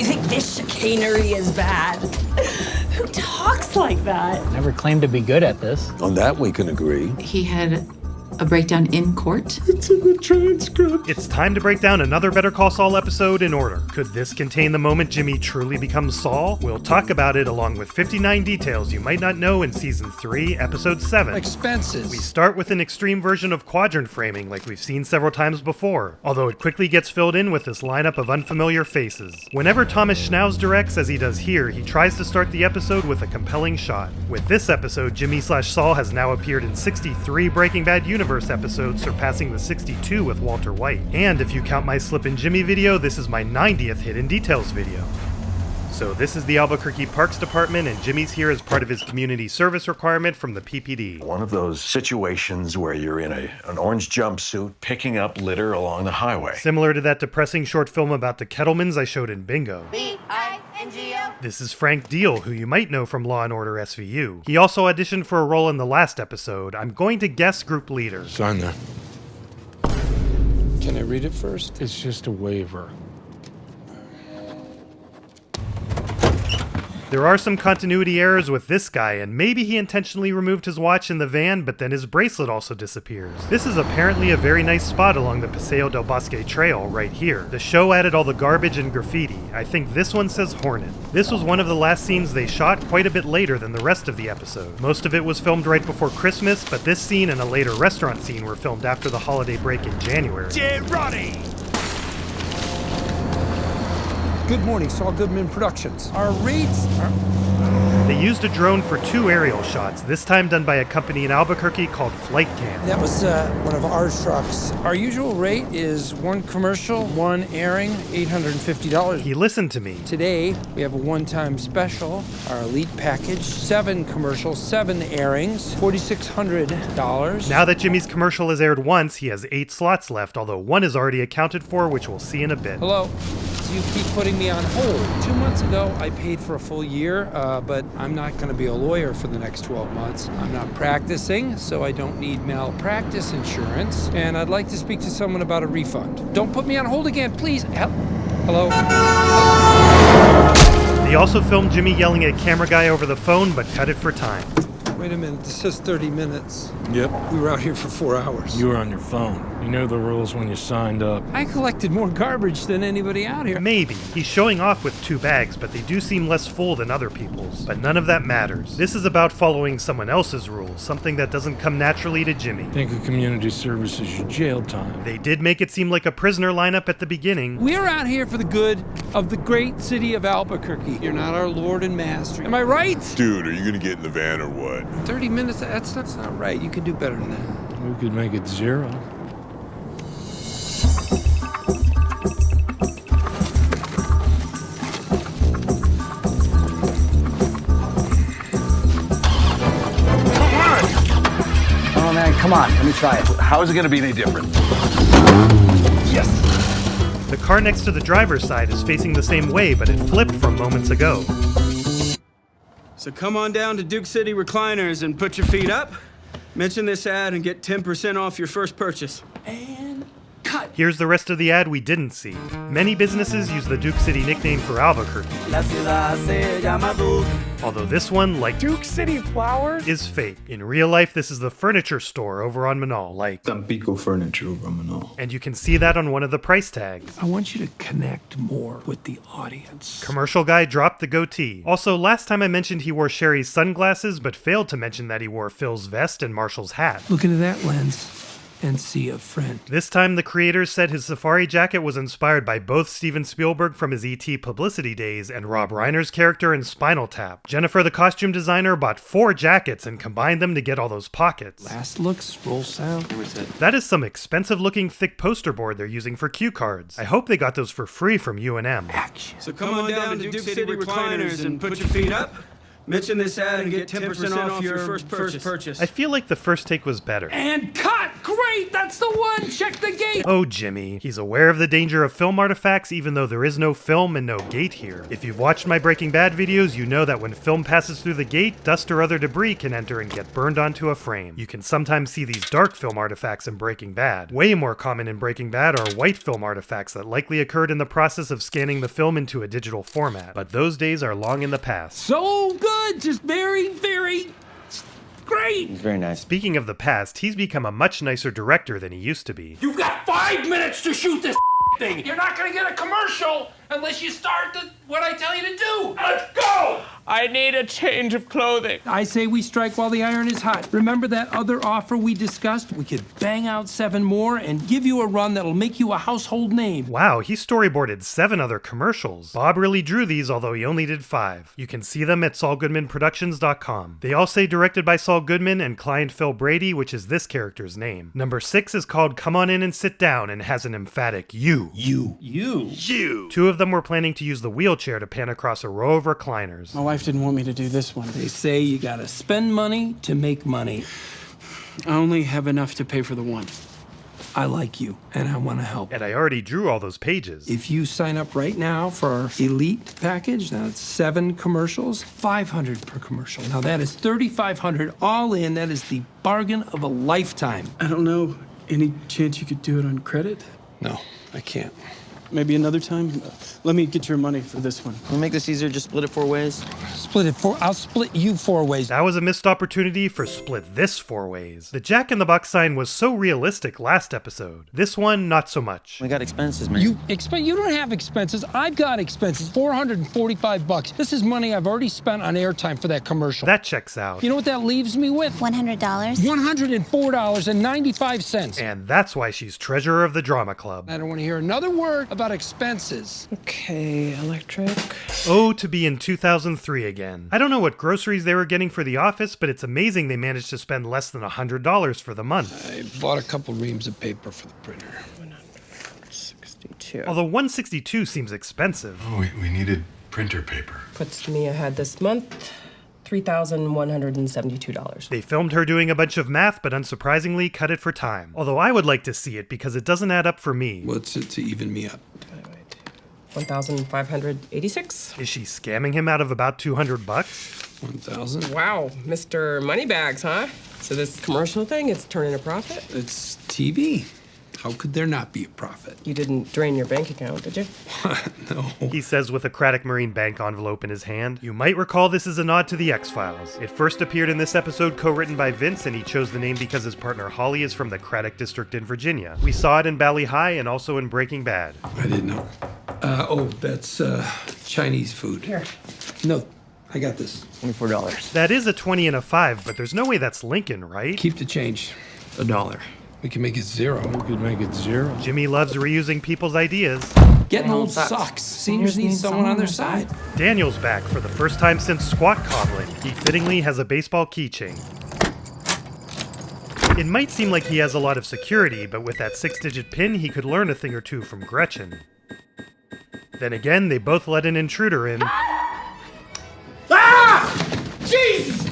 You think this chicanery is bad? Who talks like that? Never claimed to be good at this. On that we can agree. He had a breakdown in court. It's in the transcript. It's time to break down another Better Call Saul episode in order. Could this contain the moment Jimmy truly becomes Saul? We'll talk about it along with 59 details you might not know in Season 3, Episode 7. Expenses. We start with an extreme version of quadrant framing like we've seen several times before, although it quickly gets filled in with this lineup of unfamiliar faces. Whenever Thomas Schnauz directs, as he does here, he tries to start the episode with a compelling shot. With this episode, Jimmy/Saul has now appeared in 63 Breaking Bad universe episodes, surpassing the 62 with Walter White. And if you count my Slippin' Jimmy video, this is my 90th Hidden Details video. So this is the Albuquerque Parks Department, and Jimmy's here as part of his community service requirement from the PPD. One of those situations where you're in an orange jumpsuit picking up litter along the highway. Similar to that depressing short film about the Kettlemans I showed in Bingo. B-I-N-G-O. This is Frank Deal, who you might know from Law & Order SVU. He also auditioned for a role in the last episode. I'm going to guess group leader. Sign that. Can I read it first? It's just a waiver. There are some continuity errors with this guy, and maybe he intentionally removed his watch in the van, but then his bracelet also disappears. This is apparently a very nice spot along the Paseo del Bosque Trail right here. The show added all the garbage and graffiti. I think this one says Hornet. This was one of the last scenes they shot quite a bit later than the rest of the episode. Most of it was filmed right before Christmas, but this scene and a later restaurant scene were filmed after the holiday break in January. Ronnie! Good morning, Saul Goodman Productions. Our rates are... They used a drone for 2 aerial shots, this time done by a company in Albuquerque called Flight Cam. That was one of our trucks. Our usual rate is 1 commercial, 1 airing, $850. He listened to me. Today, we have a one-time special, our elite package, 7 commercials, 7 airings, $4,600. Now that Jimmy's commercial has aired once, he has 8 slots left, although 1 is already accounted for, which we'll see in a bit. Hello. So you keep putting me on hold. 2 months ago, I paid for a full year, but I'm not going to be a lawyer for the next 12 months. I'm not practicing, so I don't need malpractice insurance, and I'd like to speak to someone about a refund. Don't put me on hold again, please. Hello? They also filmed Jimmy yelling at camera guy over the phone, but cut it for time. Wait a minute, this says 30 minutes. Yep. We were out here for 4 hours. You were on your phone. You know the rules when you signed up. I collected more garbage than anybody out here. Maybe. He's showing off with 2 bags, but they do seem less full than other people's. But none of that matters. This is about following someone else's rules, something that doesn't come naturally to Jimmy. Think of community service as your jail time. They did make it seem like a prisoner lineup at the beginning. We're out here for the good of the great city of Albuquerque. You're not our lord and master. Am I right? Dude, are you gonna get in the van or what? 30 minutes, that's not right. You could do better than that. We could make it 0. Oh man, come on, let me try it. How is it going to be any different? Yes. The car next to the driver's side is facing the same way, but it flipped from moments ago. So come on down to Duke City Recliners and put your feet up. Mention this ad and get 10% off your first purchase. And cut. Here's the rest of the ad we didn't see. Many businesses use the Duke City nickname for Albuquerque. La ciudad se llama Duke. Although this one, like Duke City Flowers? is fake. In real life, this is the furniture store over on Manal, like Tampico Furniture over on Manal. and you can see that on one of the price tags. I want you to connect more with the audience. Commercial guy dropped the goatee. Also, last time I mentioned he wore Sherry's sunglasses, but failed to mention that he wore Phil's vest and Marshall's hat. Look into that lens and see a friend. This time, the creators said his safari jacket was inspired by both Steven Spielberg from his E.T. publicity days and Rob Reiner's character in Spinal Tap. Jennifer, the costume designer, bought 4 jackets and combined them to get all those pockets. Last looks, roll sound. That is some expensive-looking thick poster board they're using for cue cards. I hope they got those for free from UNM. Action. So come on down to Duke City Recliners and put your feet up. Mention this ad and get 10% off your first purchase. I feel like the first take was better. And cut! Great! great! That's the one! Check the gate! Oh, Jimmy. He's aware of the danger of film artifacts even though there is no film and no gate here. If you've watched my Breaking Bad videos, you know that when film passes through the gate, dust or other debris can enter and get burned onto a frame. You can sometimes see these dark film artifacts in Breaking Bad. Way more common in Breaking Bad are white film artifacts that likely occurred in the process of scanning the film into a digital format. But those days are long in the past. So good! Just very, very great! Very nice. Speaking of the past, he's become a much nicer director than he used to be. You've got 5 minutes to shoot this thing! You're not gonna get a commercial unless you start what I tell you to do! Let's go! I need a change of clothing. I say we strike while the iron is hot. Remember that other offer we discussed? We could bang out 7 more and give you a run that'll make you a household name. Wow, he storyboarded 7 other commercials. Bob really drew these, although he only did 5. You can see them at SaulGoodmanProductions.com. They all say directed by Saul Goodman and client Phil Brady, which is this character's name. Number 6 is called Come On In and Sit Down and has an emphatic you. You. 2 of them were planning to use the wheelchair to pan across a row of recliners. My wife didn't want me to do this one. They say you gotta spend money to make money. I only have enough to pay for the one. I like you, and I want to help. And I already drew all those pages. If you sign up right now for our Elite package, now it's 7 commercials, $500 per commercial. Now that is $3,500 all in. That is the bargain of a lifetime. I don't know. Any chance you could do it on credit? No, I can't. Maybe another time? Let me get your money for this one. We'll make this easier, just split it 4 ways. I'll split you 4 ways. That was a missed opportunity for split this 4 ways. The Jack in the Box sign was so realistic last episode. This one, not so much. We got expenses, man. You don't have expenses. I've got expenses. $445. This is money I've already spent on airtime for that commercial. That checks out. You know what that leaves me with? $100. $104.95. And that's why she's treasurer of the drama club. I don't want to hear another word about expenses. Okay, electric. Oh, to be in 2003 again. I don't know what groceries they were getting for the office, but it's amazing they managed to spend less than $100 for the month. I bought a couple reams of paper for the printer. 162. Although 162 seems expensive. Oh, we needed printer paper. Puts me ahead this month. $3,172. They filmed her doing a bunch of math, but unsurprisingly cut it for time. Although I would like to see it because it doesn't add up for me. What's it to even me up? 1,586. Is she scamming him out of about $200? 1,000. Wow, Mr. Moneybags, huh? So this commercial thing, it's turning a profit? It's TV. How could there not be a profit? You didn't drain your bank account, did you? No. He says with a Craddock Marine Bank envelope in his hand. You might recall this is a nod to the X-Files. It first appeared in this episode co-written by Vince, and he chose the name because his partner Holly is from the Craddock District in Virginia. We saw it in Bali High and also in Breaking Bad. I didn't know. That's Chinese food. Here. No, I got this. $24. That is a 20 and a 5, but there's no way that's Lincoln, right? Keep the change. $1. We can make it 0. We could make it 0. Jimmy loves reusing people's ideas. Getting old sucks. Seniors need someone on their side. Daniel's back for the first time since squat cobbling. He fittingly has a baseball keychain. It might seem like he has a lot of security, but with that 6-digit pin, he could learn a thing or two from Gretchen. Then again, they both let an intruder in. Jesus!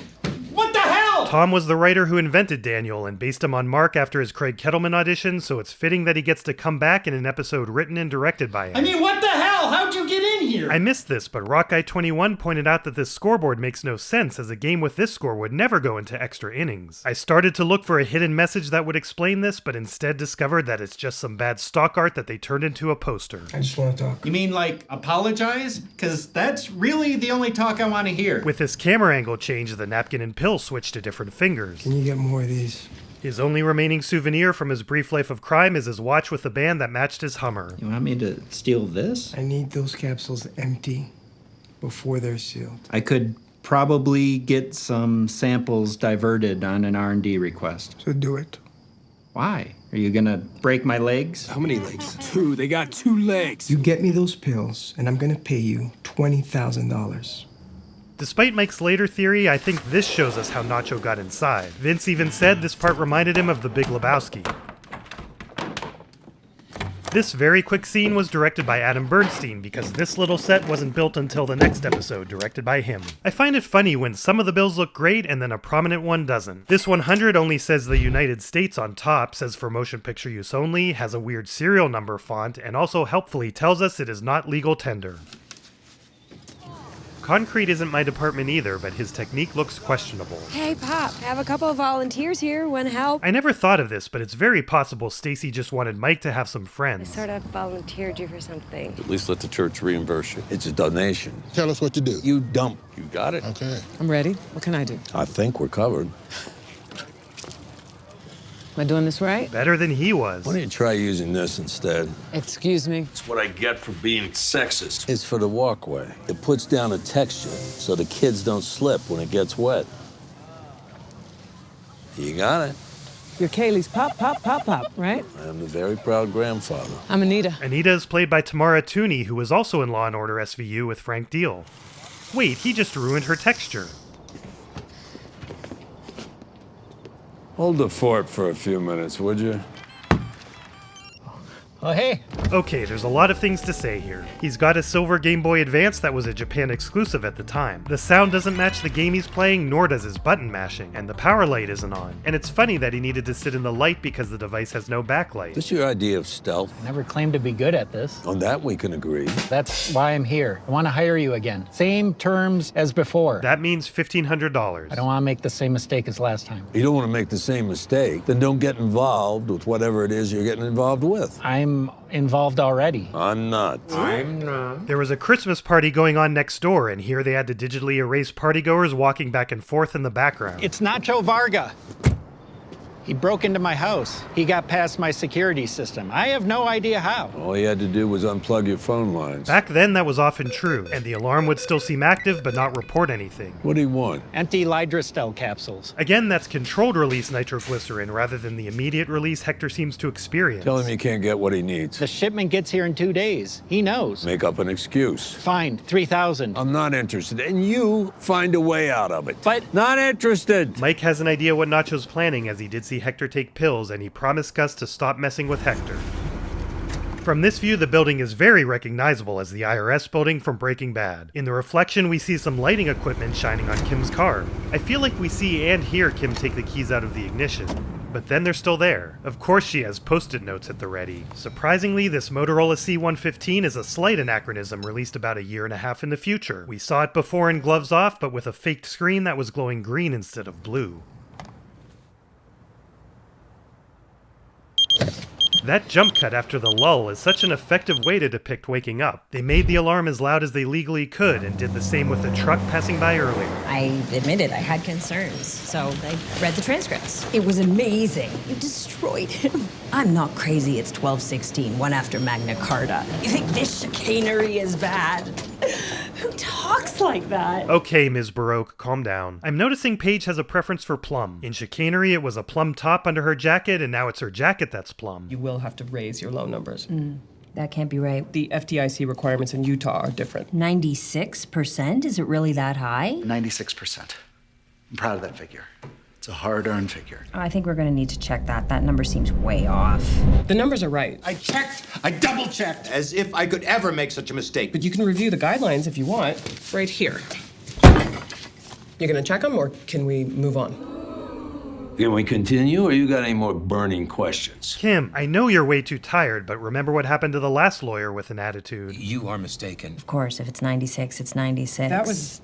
What the hell? Tom was the writer who invented Daniel and based him on Mark after his Craig Kettleman audition, so it's fitting that he gets to come back in an episode written and directed by him. I mean, what the hell? How'd you get in here? I missed this, but RockGuy21 pointed out that this scoreboard makes no sense, as a game with this score would never go into extra innings. I started to look for a hidden message that would explain this, but instead discovered that it's just some bad stock art that they turned into a poster. I just want to talk. You mean, like, apologize? Because that's really the only talk I want to hear. With this camera angle change, the napkin and pill switched to different fingers. Can you get more of these? His only remaining souvenir from his brief life of crime is his watch with the band that matched his Hummer. You want me to steal this? I need those capsules empty before they're sealed. I could probably get some samples diverted on an R&D request. So do it. Why? Are you gonna break my legs? How many legs? 2. They got 2 legs. You get me those pills, and I'm gonna pay you $20,000. Despite Mike's later theory, I think this shows us how Nacho got inside. Vince even said this part reminded him of The Big Lebowski. This very quick scene was directed by Adam Bernstein because this little set wasn't built until the next episode, directed by him. I find it funny when some of the bills look great and then a prominent one doesn't. This 100 only says the United States on top, says for motion picture use only, has a weird serial number font, and also helpfully tells us it is not legal tender. Concrete isn't my department either, but his technique looks questionable. Hey, Pop, have a couple of volunteers here. Want to help? I never thought of this, but it's very possible Stacy just wanted Mike to have some I friends. sort of volunteered you for something. At least let the church reimburse you. It's a donation. Tell us what to do. You dump. You got it? Okay. I'm ready. What can I do? I think we're covered. Am I doing this right? Better than he was. Why don't you try using this instead? Excuse me. It's what I get for being sexist. It's for the walkway. It puts down a texture so the kids don't slip when it gets wet. You got it. You're Kaylee's pop, right? I am the very proud grandfather. I'm Anita. Anita is played by Tamara Tooney, who was also in Law & Order SVU with Frank Deal. Wait, he just ruined her texture. Hold the fort for a few minutes, would you? Oh, hey. Okay, there's a lot of things to say here. He's got a silver Game Boy Advance that was a Japan exclusive at the time. The sound doesn't match the game he's playing, nor does his button mashing, and the power light isn't on. And it's funny that he needed to sit in the light because the device has no backlight. This your idea of stealth? I never claimed to be good at this. On that we can agree. That's why I'm here. I want to hire you again. Same terms as before. That means $1,500. I don't want to make the same mistake as last time. You don't want to make the same mistake, then don't get involved with whatever it is you're getting involved with. I'm involved already. I'm not. There was a Christmas party going on next door, and here they had to digitally erase partygoers walking back and forth in the background. It's Nacho Varga. He broke into my house. He got past my security system. I have no idea how. All you had to do was unplug your phone lines. Back then, that was often true, and the alarm would still seem active but not report anything. What do you want? Empty Lydrostel capsules. Again, that's controlled release nitroglycerin rather than the immediate release Hector seems to experience. Tell him you can't get what he needs. The shipment gets here in 2 days. He knows. Make up an excuse. Fine, 3,000. I'm not interested, and you find a way out of it. But not interested. Mike has an idea what Nacho's planning, as he did see Hector take pills, and he promised Gus to stop messing with Hector. From this view, the building is very recognizable as the IRS building from Breaking Bad. In the reflection, we see some lighting equipment shining on Kim's car. I feel like we see and hear Kim take the keys out of the ignition. But then they're still there. Of course she has post-it notes at the ready. Surprisingly, this Motorola C115 is a slight anachronism released about a year and a half in the future. We saw it before in Gloves Off, but with a faked screen that was glowing green instead of blue. That jump cut after the lull is such an effective way to depict waking up. They made the alarm as loud as they legally could and did the same with the truck passing by earlier. I admitted I had concerns, so I read the transcripts. It was amazing. You destroyed him. I'm not crazy. It's 1216, one after Magna Carta. You think this chicanery is bad? Who talks like that? Okay, Ms. Baroque, calm down. I'm noticing Paige has a preference for plum. In chicanery, it was a plum top under her jacket, and now it's her jacket that's plum. You will have to raise your loan numbers. That can't be right. The FDIC requirements in Utah are different. 96%? Is it really that high? 96%. I'm proud of that figure. It's a hard-earned figure. I think we're gonna need to check that. That number seems way off. The numbers are right. I checked. I double-checked. As if I could ever make such a mistake. But you can review the guidelines if you want. Right here. You're gonna check them, or can we move on? Can we continue, or you got any more burning questions? Kim, I know you're way too tired, but remember what happened to the last lawyer with an attitude. You are mistaken. Of course, if it's 96, it's 96. That was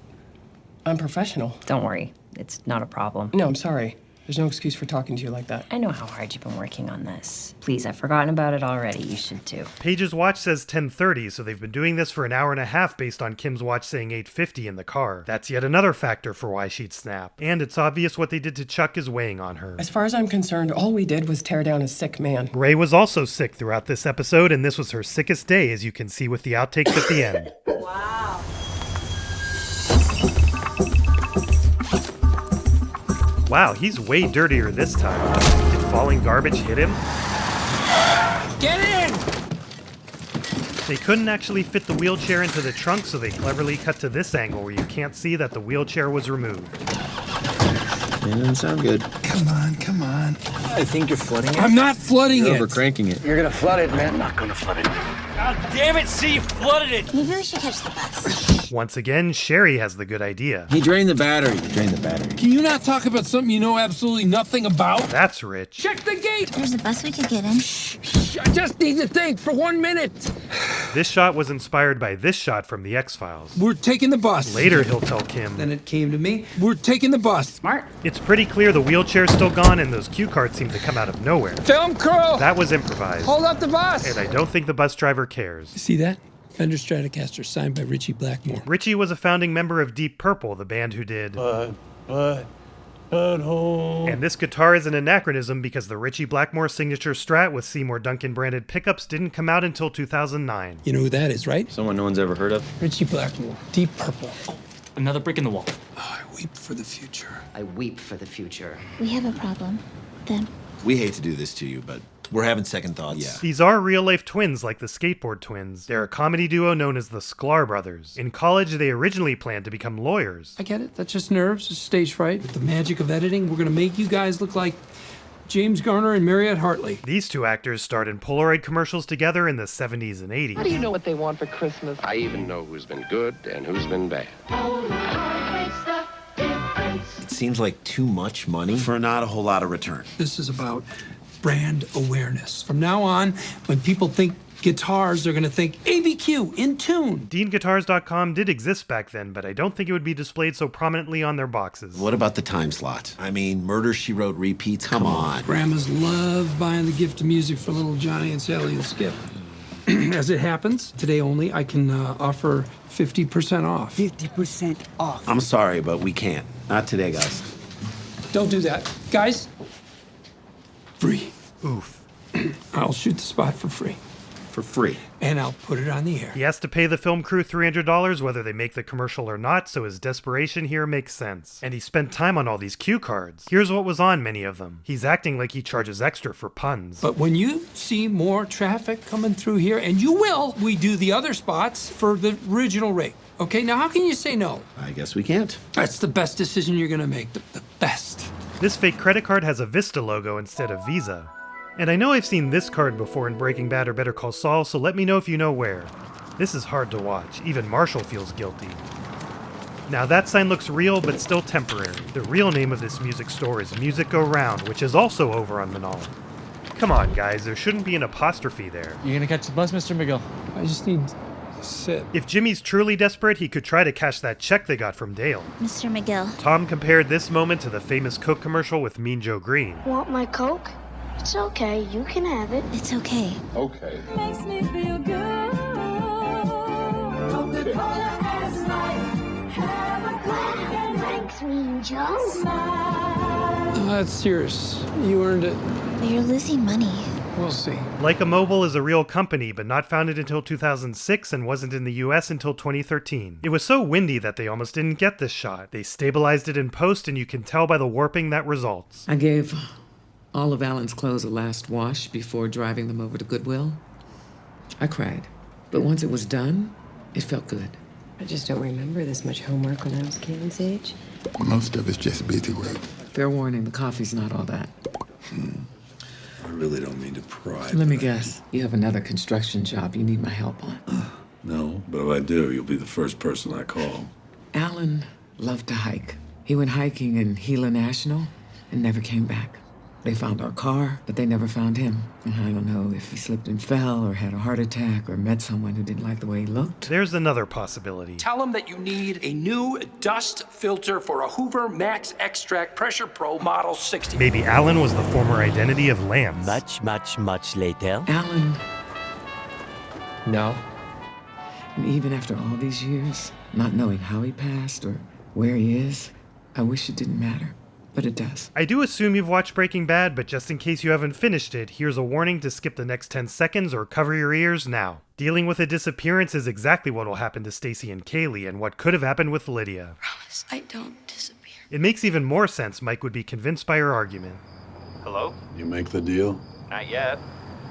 unprofessional. Don't worry. It's not a problem. No, I'm sorry. There's no excuse for talking to you like that. I know how hard you've been working on this. Please, I've forgotten about it already. You should too. Paige's watch says 10:30, so they've been doing this for an hour and a half based on Kim's watch saying 8:50 in the car. That's yet another factor for why she'd snap. And it's obvious what they did to Chuck is weighing on her. As far as I'm concerned, all we did was tear down a sick man. Ray was also sick throughout this episode, and this was her sickest day, as you can see with the outtakes at the end. Wow. Wow, he's way dirtier this time. Did falling garbage hit him? Get in! They couldn't actually fit the wheelchair into the trunk, so they cleverly cut to this angle where you can't see that the wheelchair was removed. It doesn't sound good. Come on, come on. on. I think you're flooding it. I'm not flooding it. Overcranking it. You're gonna flood it, man. I'm not gonna flood it. God damn it, see, you flooded it. Maybe we should catch the bus. Once again, Sherry has the good idea. He drained the battery. Can you not talk about something you know absolutely nothing about? That's rich. Check the gate. There's a bus we could get in. I just need to think for 1 minute. This shot was inspired by this shot from The X-Files. We're taking the bus. Later, he'll tell Kim. Then it came to me. We're taking the bus. Smart. It's pretty clear the wheelchair's still gone and those cue cards seem to come out of nowhere. Film crew. That was improvised. Hold up the bus. And I don't think the bus driver cares. See that? Fender Stratocaster signed by Richie Blackmore. Richie was a founding member of Deep Purple, the band who did... And this guitar is an anachronism because the Richie Blackmore signature Strat with Seymour Duncan branded pickups didn't come out until 2009. You know who that is, right? Someone no one's ever heard of? Richie Blackmore. Deep Purple. Another brick in the wall. Oh, I weep for the future. I weep for the future. We have a problem. Them. We hate to do this to you, but we're having second thoughts. Yeah. These are real-life twins like the Skateboard Twins. They're a comedy duo known as the Sklar Brothers. In college, they originally planned to become lawyers. I get it. That's just nerves, just stage fright. With the magic of editing, we're gonna make you guys look like James Garner and Mariette Hartley. These two actors starred in Polaroid commercials together in the 70s and 80s. How do you know what they want for Christmas? I even know who's been good and who's been bad. It seems like too much money for not a whole lot of return. This is about brand awareness. From now on, when people think guitars, they're gonna think ABQ In Tune. DeanGuitars.com did exist back then, but I don't think it would be displayed so prominently on their boxes. What about the time slot? I mean, Murder, She Wrote repeats? Come on. Grandmas love buying the gift of music for little Johnny and Sally and Skip. As it happens, today only, I can offer 50% off. 50% off. I'm sorry, but we can't. Not today, guys. Don't do that. Guys, free. Oof. I'll shoot the spot for free. For free. And I'll put it on the air. He has to pay the film crew $300 whether they make the commercial or not, so his desperation here makes sense. And he spent time on all these cue cards. Here's what was on many of them. He's acting like he charges extra for puns. But when you see more traffic coming through here, and you will, we do the other spots for the original rate. Okay, now how can you say no? I guess we can't. That's the best decision you're gonna make, the best. This fake credit card has a Vista logo instead of Visa. And I know I've seen this card before in Breaking Bad or Better Call Saul, so let me know if you know where. This is hard to watch. Even Marshall feels guilty. Now that sign looks real, but still temporary. The real name of this music store is Music Go Round, which is also over on Manal. Come on, guys, there shouldn't be an apostrophe there. You gonna catch the bus, Mr. McGill? I just need to sit. If Jimmy's truly desperate, he could try to cash that check they got from Dale. Mr. McGill. Tom compared this moment to the famous Coke commercial with Mean Joe Green. Want my Coke? It's okay, you can have it. It's okay. Okay. Makes me feel good. Coca-Cola as life. Have a Coke and makes me Joe smile. That's serious. You earned it. But you're losing money. We'll see. Leica Mobile is a real company, but not founded until 2006 and wasn't in the US until 2013. It was so windy that they almost didn't get this shot. They stabilized it in post, and you can tell by the warping that results. I gave all of Alan's clothes a last wash before driving them over to Goodwill. I cried, but once it was done, it felt good. I just don't remember this much homework when I was Karen's age. Most of it's just busy work. Fair warning, the coffee's not all that. I really don't mean to pry. Let me guess, you have another construction job you need my help on. No, but if I do, you'll be the first person I call. Alan loved to hike. He went hiking in Gila National and never came back. They found our car, but they never found him. And I don't know if he slipped and fell or had a heart attack or met someone who didn't like the way he looked. There's another possibility. Tell them that you need a new dust filter for a Hoover Max Extract Pressure Pro Model 60. Maybe Alan was the former identity of Lance. Much later. Alan. No. And even after all these years, not knowing how he passed or where he is, I wish it didn't matter. But it does. I do assume you've watched Breaking Bad, but just in case you haven't finished it, here's a warning to skip the next 10 seconds or cover your ears now. Dealing with a disappearance is exactly what will happen to Stacy and Kaylee, and what could have happened with Lydia. Promise I don't disappear. It makes even more sense Mike would be convinced by her argument. Hello? You make the deal? Not yet.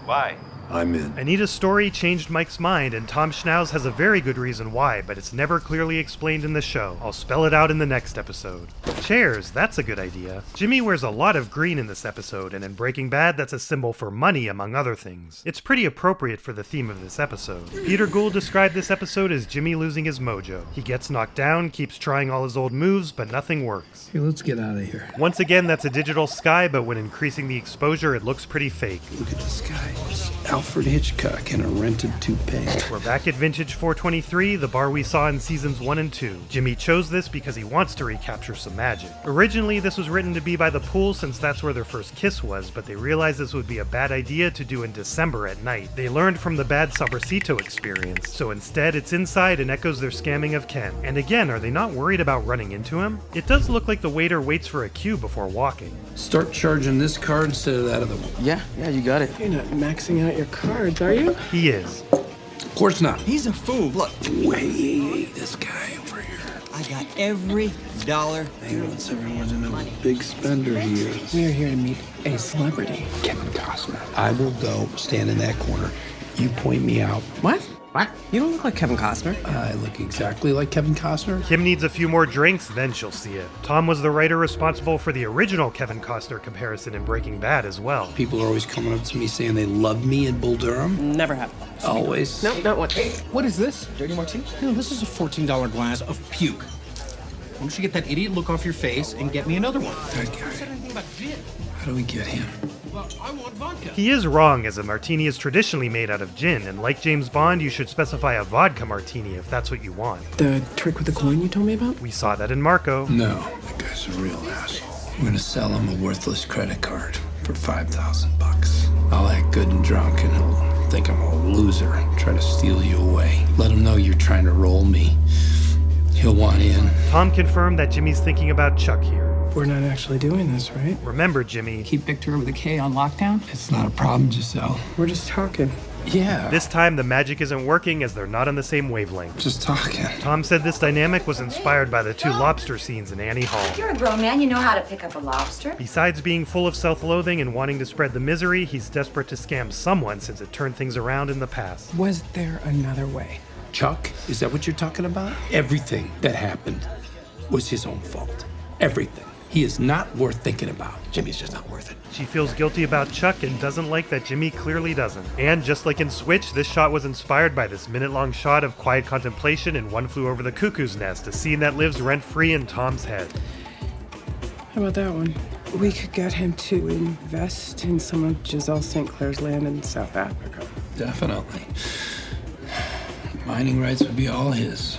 Why? I'm in. Anita's story changed Mike's mind, and Tom Schnauz has a very good reason why, but it's never clearly explained in the show. I'll spell it out in the next episode. Chairs, that's a good idea. Jimmy wears a lot of green in this episode, and in Breaking Bad, that's a symbol for money, among other things. It's pretty appropriate for the theme of this episode. Peter Gould described this episode as Jimmy losing his mojo. He gets knocked down, keeps trying all his old moves, but nothing works. Hey, let's get out of here. Once again, that's a digital sky, but when increasing the exposure, it looks pretty fake. Look at this guy. It's Alfred Hitchcock in a rented toupee. We're back at Vintage 423, the bar we saw in seasons 1 and 2. Jimmy chose this because he wants to recapture some magic. Originally, this was written to be by the pool since that's where their first kiss was, but they realized this would be a bad idea to do in December at night. They learned from the bad Sabrosito experience, so instead it's inside and echoes their scamming of Ken. And again, are they not worried about running into him? It does look like the waiter waits for a cue before walking. Start charging this card instead of that other one. Yeah, you got it. You're not maxing out your cards, are you? He is. Of course not. He's a fool. Look. Wait, this guy over here. I got every dollar. He wants everyone to know what a big spender he is. We are here to meet a celebrity. Kevin Costner. I will go stand in that corner. You point me out. What? What? You don't look like Kevin Costner. I look exactly like Kevin Costner. Kim needs a few more drinks, then she'll see it. Tom was the writer responsible for the original Kevin Costner comparison in Breaking Bad as well. People are always coming up to me saying they love me in Bull Durham. Never happened. Always. No, not one. Hey, what is this? Dirty martini? No, this is a $14 glass of puke. Why don't you get that idiot look off your face and get me another one? That guy. Said anything about gin? How do we get him? Well, I want vodka. He is wrong, as a martini is traditionally made out of gin, and like James Bond, you should specify a vodka martini if that's what you want. The trick with the coin you told me about? We saw that in Marco. No, that guy's a real asshole. I'm gonna sell him a worthless credit card for $5,000. I'll act good and drunk, and he'll think I'm a loser and try to steal you away. Let him know you're trying to roll me. He'll want in. Tom confirmed that Jimmy's thinking about Chuck here. We're not actually doing this, right? Remember, Jimmy. Keep Victor with a K on lockdown? It's not a problem, Giselle. We're just talking. Yeah. This time, the magic isn't working as they're not on the same wavelength. Just talking. Tom said this dynamic was inspired by the 2 lobster scenes in Annie Hall. You're a grown man, you know how to pick up a lobster. Besides being full of self-loathing and wanting to spread the misery, he's desperate to scam someone since it turned things around in the past. Was there another way? Chuck, is that what you're talking about? Everything that happened was his own fault. Everything. He is not worth thinking about. Jimmy's just not worth it. She feels guilty about Chuck and doesn't like that Jimmy clearly doesn't. And just like in Switch, this shot was inspired by this minute-long shot of quiet contemplation in One Flew Over the Cuckoo's Nest, a scene that lives rent-free in Tom's head. How about that one? We could get him to invest in some of Giselle St. Clair's land in South Africa. Definitely. Mining rights would be all his.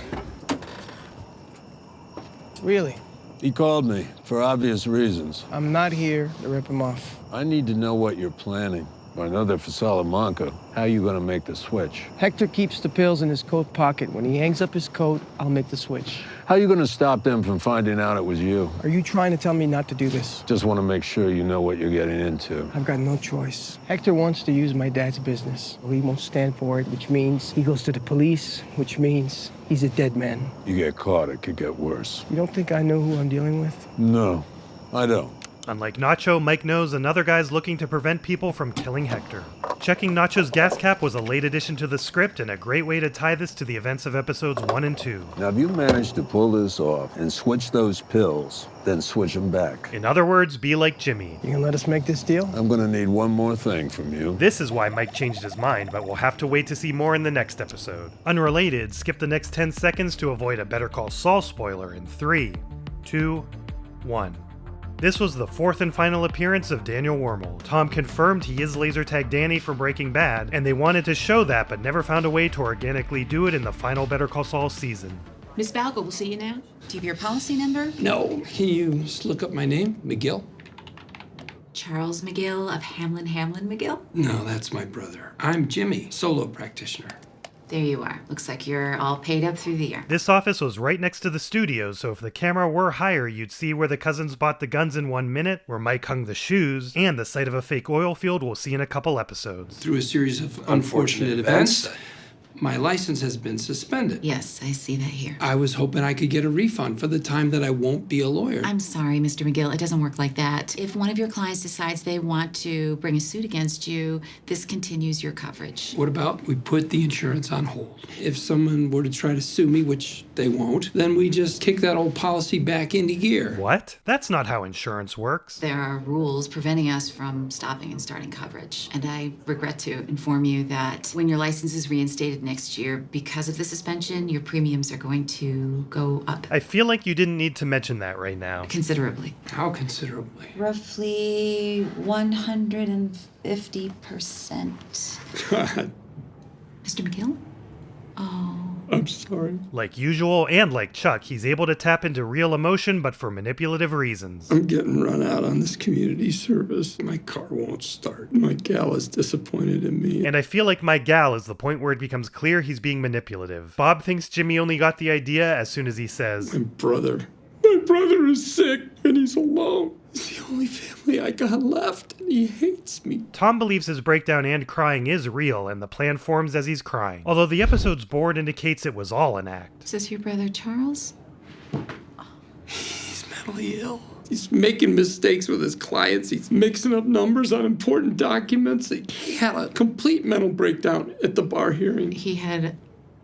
Really? He called me for obvious reasons. I'm not here to rip him off. I need to know what you're planning. I know they're for Salamanca. How are you gonna make the switch? Hector keeps the pills in his coat pocket. When he hangs up his coat, I'll make the switch. How are you gonna stop them from finding out it was you? Are you trying to tell me not to do this? Just want to make sure you know what you're getting into. I've got no choice. Hector wants to use my dad's business. He won't stand for it, which means he goes to the police, which means he's a dead man. You get caught, it could get worse. You don't think I know who I'm dealing with? No, I don't. Unlike Nacho, Mike knows another guy's looking to prevent people from killing Hector. Checking Nacho's gas cap was a late addition to the script and a great way to tie this to the events of episodes 1 and 2. Now, if you manage to pull this off and switch those pills, then switch them back. In other words, be like Jimmy. You gonna let us make this deal? I'm gonna need one more thing from you. This is why Mike changed his mind, but we'll have to wait to see more in the next episode. Unrelated, skip the next 10 seconds to avoid a Better Call Saul spoiler in 3, 2, 1. This was the 4th and final appearance of Daniel Wormel. Tom confirmed he is Laser Tag Danny from Breaking Bad, and they wanted to show that but never found a way to organically do it in the final Better Call Saul season. Miss Balgo will see you now. Do you have your policy number? No. Can you just look up my name? McGill? Charles McGill of Hamlin McGill? No, that's my brother. I'm Jimmy, solo practitioner. There you are. Looks like you're all paid up through the year. This office was right next to the studios, so if the camera were higher, you'd see where the cousins bought the guns in 1 minute, where Mike hung the shoes, and the site of a fake oil field we'll see in a couple episodes. Through a series of unfortunate events, My license has been suspended. Yes, I see that here. I was hoping I could get a refund for the time that I won't be a lawyer. I'm sorry, Mr. McGill. It doesn't work like that. If one of your clients decides they want to bring a suit against you, this continues your coverage. What about we put the insurance on hold? If someone were to try to sue me, which they won't, then we just kick that old policy back into gear. What? That's not how insurance works. There are rules preventing us from stopping and starting coverage. And I regret to inform you that when your license is reinstated next year, because of the suspension, your premiums are going to go up. I feel like you didn't need to mention that right now. Considerably. How considerably? Roughly 150%. Mr. McGill? Oh. I'm sorry. Like usual, and like Chuck, he's able to tap into real emotion, but for manipulative reasons. I'm getting run out on this community service. My car won't start. My gal is disappointed in me. And I feel like my gal is the point where it becomes clear he's being manipulative. Bob thinks Jimmy only got the idea as soon as he says, My brother is sick and he's alone. He's the only family I got left, and he hates me. Tom believes his breakdown and crying is real, and the plan forms as he's crying. Although the episode's board indicates it was all an act. Is this your brother Charles? He's mentally ill. He's making mistakes with his clients. He's mixing up numbers on important documents. He had a complete mental breakdown at the bar hearing. He had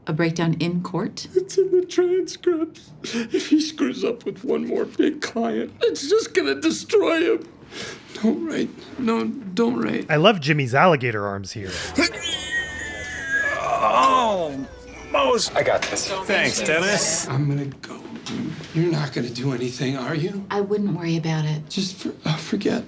a breakdown in court? It's in the transcripts. If he screws up with one more big client, it's just gonna destroy him. Don't write. No, don't write. I love Jimmy's alligator arms here. Almost. I got this. Thanks, Dennis. I'm gonna go. You're not gonna do anything, are you? I wouldn't worry about it. Just forget.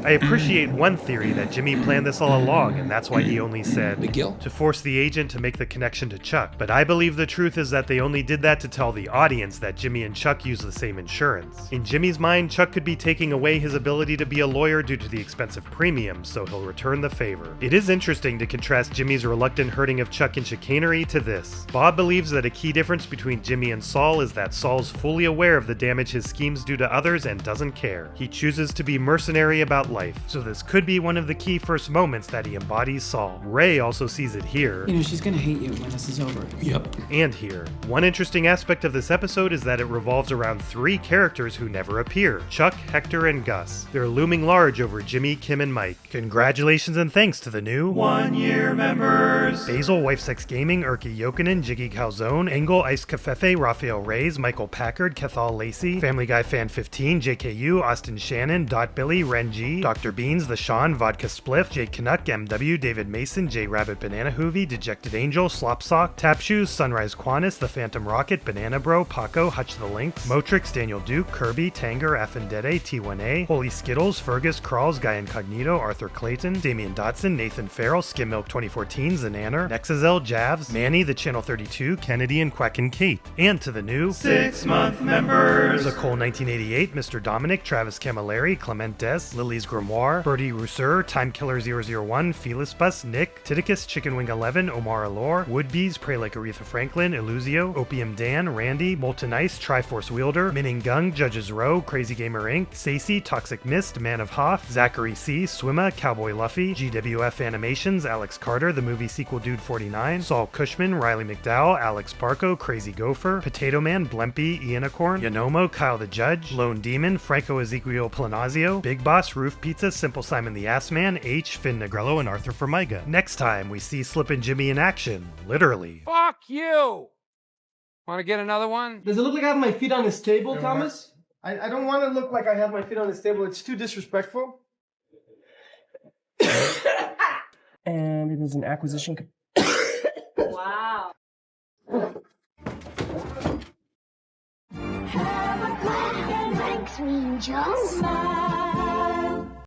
I appreciate one theory that Jimmy planned this all along, and that's why he only said McGill to force the agent to make the connection to Chuck. But I believe the truth is that they only did that to tell the audience that Jimmy and Chuck use the same insurance. In Jimmy's mind, Chuck could be taking away his ability to be a lawyer due to the expensive premiums, so he'll return the favor. It is interesting to contrast Jimmy's reluctant hurting of Chuck and chicanery to this. Bob believes that a key difference between Jimmy and Saul is that Saul's fully aware of the damage his schemes do to others and doesn't care. He chooses to be mercenary about life, so this could be one of the key first moments that he embodies Saul. Ray also sees it here. You know, she's gonna hate you when this is over. Yep. And here. One interesting aspect of this episode is that it revolves around 3 characters who never appear: Chuck, Hector, and Gus. They're looming large over Jimmy, Kim, and Mike. Congratulations and thanks to the new 1-year members! Basil, Wifesex Gaming, Erky Jokinen, Jiggy Calzone, Engel, Ice Cafefe, Raphael Reyes, Michael Packard, Kethal Lacey, Family Guy Fan 15, JKU, Austin Shannon, Dot Billy, Ren G, Dr. Beans, The Sean, Vodka Spliff, Jay Canuck, MW, David Mason, J Rabbit Banana Hoovy, Dejected Angel, Slop Sock, Tap Shoes, Sunrise Quanis, The Phantom Rocket, Banana Bro, Paco, Hutch the Lynx, Motrix, Daniel Duke, Kirby, Tanger, Affendede, T1A, Holy Skittles, Fergus, Crawls, Guy Incognito, Arthur Clayton, Damian Dotson, Nathan Farrell, Skim Milk 2014, Zananer, Nexazel, Javs, Manny, The Channel 32, Kennedy, and Quack and Kate. And to the new 6-month members! The Cole 1988, Mr. Dominic, Travis Camilleri, Clement Des, Lily's Grimoire, Birdie Rousser, Timekiller 001, Felis Bus, Nick, Titicus, Chicken Wing 11, Omar Allure, Woodbees, Pray Like Aretha Franklin, Illusio, Opium Dan, Randy, Molten Ice, Triforce Wielder, Minning Gung, Judges Row, Crazy Gamer Inc., Stacey, Toxic Mist, Man of Hoth, Zachary C., Swimma, Cowboy Luffy, GWF Animations, Alex Carter, The Movie Sequel Dude 49, Saul Cushman, Riley McDowell, Alex Barco, Crazy Gopher, Potato Man, Blempy, Ianicorn, Yonomo, Kyle the Judge, Lone Demon, Franco Ezequiel Planazio, Big Boss, Roof Pizza, Simple Simon the Ass Man, H, Finn Negrello, and Arthur Formiga. Next time, we see Slippin' Jimmy in action. Literally. Fuck you! Want to get another one? Does it look like I have my feet on this table, Thomas? I don't want to look like I have my feet on this table. It's too disrespectful. And it is an acquisition. Wow. Have a good and thanks me, Joe.